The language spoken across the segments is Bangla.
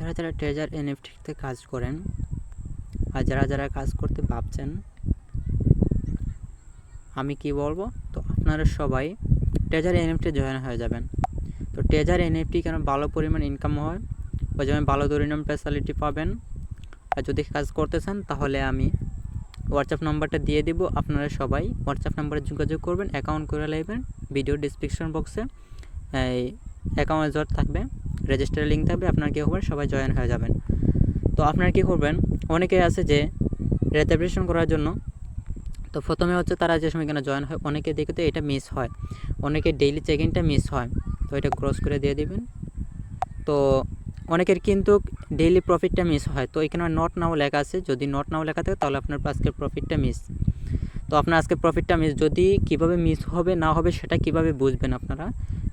যারা যারা ট্রেজার এনএফটিতে কাজ করেন আর যারা যারা কাজ করতে ভাবছেন, আমি কি বলবো, তো আপনারা সবাই ট্রেজার এনএফটি জয়েন হয়ে যাবেন। তো ট্রেজার এনএফটি কেন ভালো পরিমাণ ইনকাম হয়, ওই জন্য ভালো ধরনের ফ্যাসিলিটি পাবেন। আর যদি কাজ করতে চান তাহলে আমি হোয়াটসঅ্যাপ নাম্বারটা দিয়ে দিব, আপনারা সবাই হোয়াটসঅ্যাপ নাম্বারে যোগাযোগ করবেন, অ্যাকাউন্ট করে নেবেন। ভিডিও ডিসক্রিপশন বক্সে এই অ্যাকাউন্ট জয়েন থাকবে, রেজিস্টার লিঙ্ক থাকবে, আপনারা কী করবেন সবাই জয়েন হয়ে যাবেন। তো আপনারা কী করবেন, অনেকে আছে যে রেজিস্ট্রেশন করার জন্য, তো প্রথমে হচ্ছে তারা যে সময় কেন জয়েন হয়, অনেকে দেখতে এটা মিস হয়, অনেকে ডেইলি চেক ইনটা মিস হয়, তো এটা ক্রস করে দিয়ে দিবেন। তো অনেকের কিন্তু ডেইলি প্রফিটটা মিস হয়, তো এখানে নট নাও লেখা আছে, যদি নট নাও লেখা থাকে তাহলে আপনার আজকের প্রফিটটা মিস। তো আপনার আজকে প্রফিটটা মিস, যদি কীভাবে মিস হবে না হবে সেটা কিভাবে বুঝবেন আপনারা,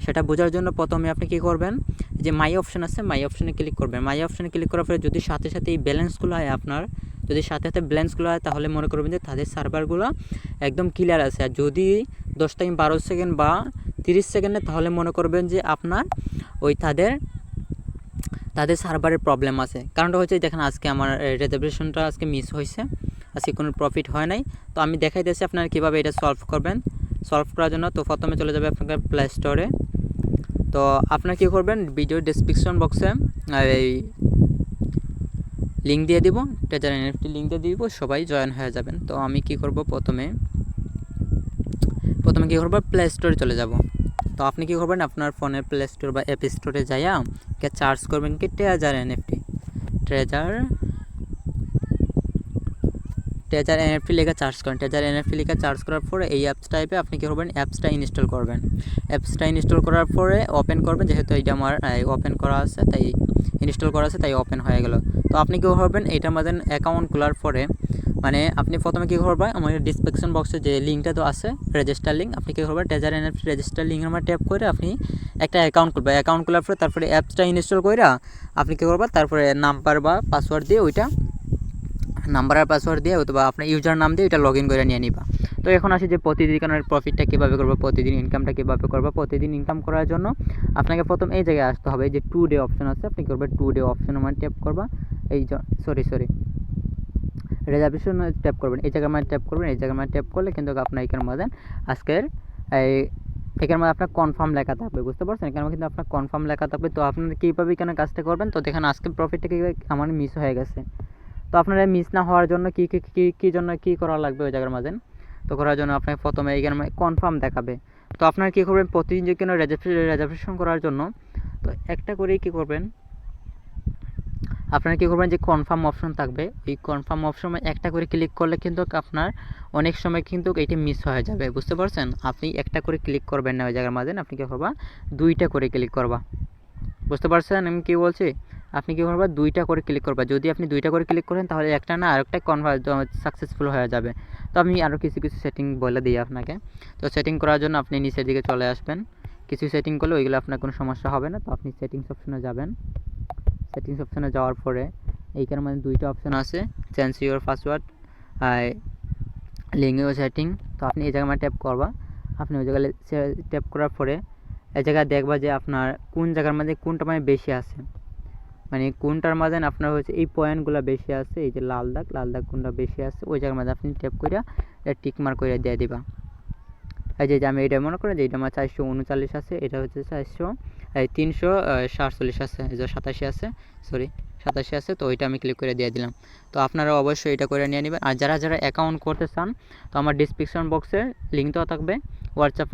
সেটা বোঝার জন্য প্রথমে আপনি কী করবেন, যে মাই অপশান আছে, মাই অপশানে ক্লিক করবেন। মাই অপশানে ক্লিক করার পরে যদি সাথে সাথে এই ব্যালেন্সগুলো হয় আপনার, যদি সাথে সাথে ব্যালেন্সগুলো হয় তাহলে মনে করবেন যে তাদের সার্ভারগুলো একদম ক্লিয়ার আছে। আর যদি 10 থেকে 12 সেকেন্ড বা 30 সেকেন্ডে, তাহলে মনে করবেন যে আপনার ওই তাদের সার্ভারের প্রবলেম আছে। কারণটা হচ্ছে দেখেন আজকে আমার রেজার্ভেশনটা আজকে মিস হয়েছে, আজকে কোনো প্রফিট হয় নাই। তো আমি দেখাইতেছি আপনারা কীভাবে এটা সলভ করবেন। সলভ করার জন্য তো প্রথমে চলে যাবে আপনার প্লে স্টোরে। তো আপনারা কী করবেন, ভিডিও ডিসক্রিপশন বক্সে এই লিঙ্ক দিয়ে দিব, ট্রেজার এনএফটি লিঙ্ক দিয়ে দিব, সবাই জয়েন হয়ে যাবেন। তো আমি কি করব, প্রথমে কী করব, প্লে স্টোরে চলে যাব। তো আপনি কী করবেন, আপনার ফোনের প্লে স্টোর বা অ্যাপ স্টোরে যাইয়া চার্জ করবেন কি ট্রেজার এনএফটি, ট্রেজার এনএফটি লেখা চার্জ করেন। ট্রেজার এনএফটি লেখা চার্জ করার পরে এই অ্যাপস টাইপে আপনি কী করবেন, অ্যাপসটা ইনস্টল করবেন। অ্যাপসটা ইনস্টল করার পরে ওপেন করবেন, যেহেতু এটা আমার ওপেন করা আছে তাই ইনস্টল করা আছে তাই ওপেন হয়ে গেল। তো আপনি কী করবেন, এইটার মধ্যে অ্যাকাউন্ট খোলার পরে মানে আপনি প্রথমে কী করবেন, আমার ডিসক্রিপশন বক্সে যে লিঙ্কটা তো আছে রেজিস্টার লিঙ্ক, আপনি কী করবেন ট্রেজার এনএফটি রেজিস্টার লিঙ্কের মধ্যে ট্যাপ করে আপনি একটা অ্যাকাউন্ট খুলবেন। অ্যাকাউন্ট খোলার পরে তারপরে অ্যাপসটা ইনস্টল করে আপনি কী করবেন, তারপরে নাম্বার বা পাসওয়ার্ড দিয়ে ওইটা নাম্বার আর পাসওয়ার্ড দিয়ে অথবা আপনার ইউজার নাম দিয়ে এটা লগ ইন করে নিয়ে নিবা। তো এখন আসি যে প্রতিদিনের প্রফিটটা কীভাবে করবো, প্রতিদিন ইনকামটা কীভাবে করবো। প্রতিদিন ইনকাম করার জন্য আপনাকে প্রথম এই জায়গায় আসতে হবে, যে 2 ডে অপশন আছে, আপনি করবেন 2 ডে অপশন মানে ট্যাপ করবা, এই সরি রেজার্ভেশন ট্যাপ করবেন, এই জায়গার মানে ট্যাপ করবেন। এই জায়গার মানে ট্যাপ করলে কিন্তু আপনার এখানে মধ্যে আজকের এখানে মধ্যে আপনার কনফার্ম লেখা থাকবে, বুঝতে পারছেন, এখানে কিন্তু আপনার কনফার্ম লেখা থাকবে। তো আপনারা কীভাবে এখানে কাজটা করবেন, তো দেখেন আজকে প্রফিটটা কী আমার মিস হয়ে গেছে। তো আপনারা মিস না হওয়ার জন্য কী করা লাগবে ওই জায়গার মাঝে, তো করার জন্য আপনাকে প্রথমে এইখানে কনফার্ম দেখাবে। তো আপনারা কী করবেন, প্রতিদিন যে কোনো রেজার্ভেশন করার জন্য তো একটা করেই কী করবেন, আপনারা কী করবেন, যে কনফার্ম অপশন থাকবে, এই কনফার্ম অপশনে একটা করে ক্লিক করলে কিন্তু আপনার অনেক সময় কিন্তু এটি মিস হয়ে যাবে, বুঝতে পারছেন। আপনি একটা করে ক্লিক করবেন না ওই জায়গার মাঝে, আপনি কী করবা 2টা করে ক্লিক করবা, বুঝতে পারছেন আমি কী বলছি। আপনি কী করবা 2টা করে ক্লিক করবা, যদি আপনি 2টা করে ক্লিক করেন তাহলে একটা না আরেকটা সাকসেসফুল হয়ে যাবে। তো আমি আরও কিছু সেটিং বলে দিই আপনাকে। তো সেটিং করার জন্য আপনি নিচের দিকে চলে আসবেন, কিছু সেটিং করলে ওইগুলো আপনার কোনো সমস্যা হবে না। তো আপনি সেটিংস অপশনে যাবেন, সেটিংস অপশনে যাওয়ার পরে এইখানের মধ্যে 2টা অপশন আছে, change your password, link your setting. তো আপনি এই জায়গায় ট্যাপ করবা, আপনি ওই জায়গায় ট্যাপ করার পরে এই জায়গায় দেখবা যে আপনার কোন জায়গার মধ্যে কোনটা মানে বেশি আছে, মানে কোনটার মাঝে আপনার হচ্ছে এই পয়েন্টগুলো বেশি আছে, এই যে লাল দাগ কোনটা বেশি আছে ওই জায়গার মধ্যে আপনি ট্যাপ করে টিক মার্ক করে দিয়ে দিবা। এই যে আমি এটা মনে করি যে এটা আমার 439 আছে, এটা হচ্ছে 347 আছে, এই যে 87 আছে, সরি 87 আছে, তো ওইটা আমি ক্লিক করে দিয়ে দিলাম। তো আপনারা অবশ্যই এটা করে নিয়ে নেবেন। আর যারা যারা অ্যাকাউন্ট করতে চান, তো আমার ডিসক্রিপশন বক্সে লিঙ্ক দেওয়া থাকবে, হোয়াটসঅ্যাপ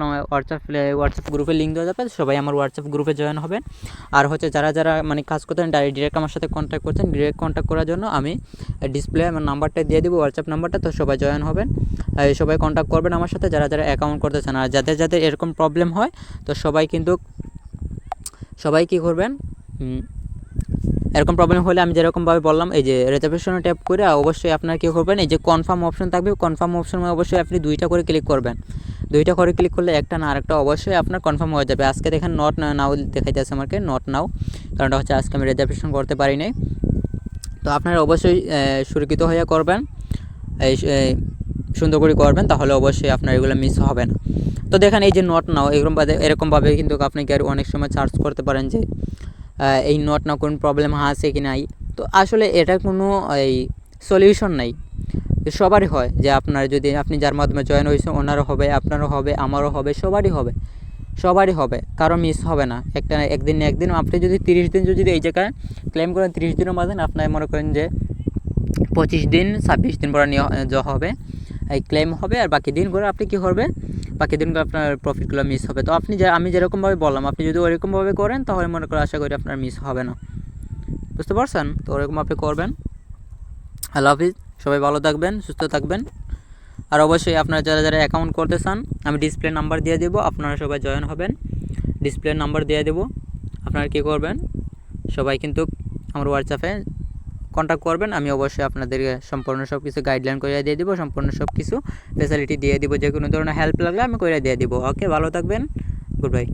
গ্রুপে লিঙ্ক দেওয়া যাবে, সবাই আমার হোয়াটসঅ্যাপ গ্রুপে জয়েন হবেন। আর হচ্ছে যারা যারা মানে কাজ করতেন ডিরেক্ট আমার সাথে কন্ট্যাক্ট করছেন, ডিরেক্ট কন্ট্যাক্ট করার জন্য আমি ডিসপ্লে আমার নাম্বারটা দিয়ে দেবো, হোয়াটসঅ্যাপ নাম্বারটা, তো সবাই জয়েন হবেন, সবাই কন্ট্যাক্ট করবেন আমার সাথে যারা যারা অ্যাকাউন্ট করতে চান। আর যাদের এরকম প্রবলেম হয়, তো সবাই কী করবেন, এরকম প্রবলেম হলে আমি যেরকমভাবে বললাম, এই যে রিজার্ভেশনে ট্যাপ করে অবশ্যই আপনার কী করবেন, এই যে কনফার্ম অপশন থাকবে, কনফার্ম অপশনে অবশ্যই আপনি 2টা করে ক্লিক করবেন। 2টা করে ক্লিক করলে একটা না আরেকটা অবশ্যই আপনার কনফার্ম হয়ে যাবে। আজকে দেখেন নট নাও দেখাইতেছে আমাকে, নট নাও, কারণটা হচ্ছে আজকে আমি রিজার্ভেশন করতে পারি নাই। তো আপনারা অবশ্যই সুরক্ষিত হয়ে করবেন, এই সুন্দর করে করবেন, তাহলে অবশ্যই আপনার এগুলো মিস হবে না। তো দেখেন এই যে নট নাও এরকমভাবে কিন্তু আপনি কি আর অনেক সময় চার্জ করতে পারেন, যে এই নট না কোন প্রবলেম আছে কি নাই। তো আসলে এটা কোনো এই সলিউশন নাই, সবারই হয় যে আপনার যদি আপনি যার মাধ্যমে জয়েন হয়েছে ওনারও হবে, আপনারও হবে, আমারও হবে, সবারই হবে, কারো মিস হবে না। একদিন না একদিন আপনি যদি 30 দিন যদি এই জায়গায় ক্লেম করেন, 30 দিনের মাঝে আপনার মনে করেন যে 25 দিন 26 দিন পরে হবে এই ক্লেম হবে, আর বাকি দিনগুলো আপনি কী করবে, বাকি দিনগুলো আপনার প্রফিটগুলো মিস হবে। তো আপনি আমি যেরকমভাবে বললাম আপনি যদি ওইরকমভাবে করেন তাহলে মনে করেন আশা করি আপনার মিস হবে না, বুঝতে পারছেন? তো ওরকম আপনি করবেন। আল্লাহ হাফিজ, সবাই ভালো থাকবেন, সুস্থ থাকবেন। আর অবশ্যই আপনারা যারা যারা অ্যাকাউন্ট করতে চান আমি ডিসপ্লে নাম্বার দিয়ে দেবো, আপনারা সবাই জয়েন হবেন। ডিসপ্লে নাম্বার দিয়ে দেবো, আপনারা কী করবেন, সবাই কিন্তু আমার হোয়াটসঅ্যাপে কন্ট্যাক্ট করবেন। আমি অবশ্যই আপনাদেরকে সম্পূর্ণ সব কিছু গাইডলাইন করে দিয়ে দেবো, সম্পূর্ণ সব কিছু ফ্যাসিলিটি দিয়ে দেবো, যে কোনো ধরনের হেল্প লাগলে আমি করে দিয়ে দেবো। ওকে, ভালো থাকবেন, গুড বাই।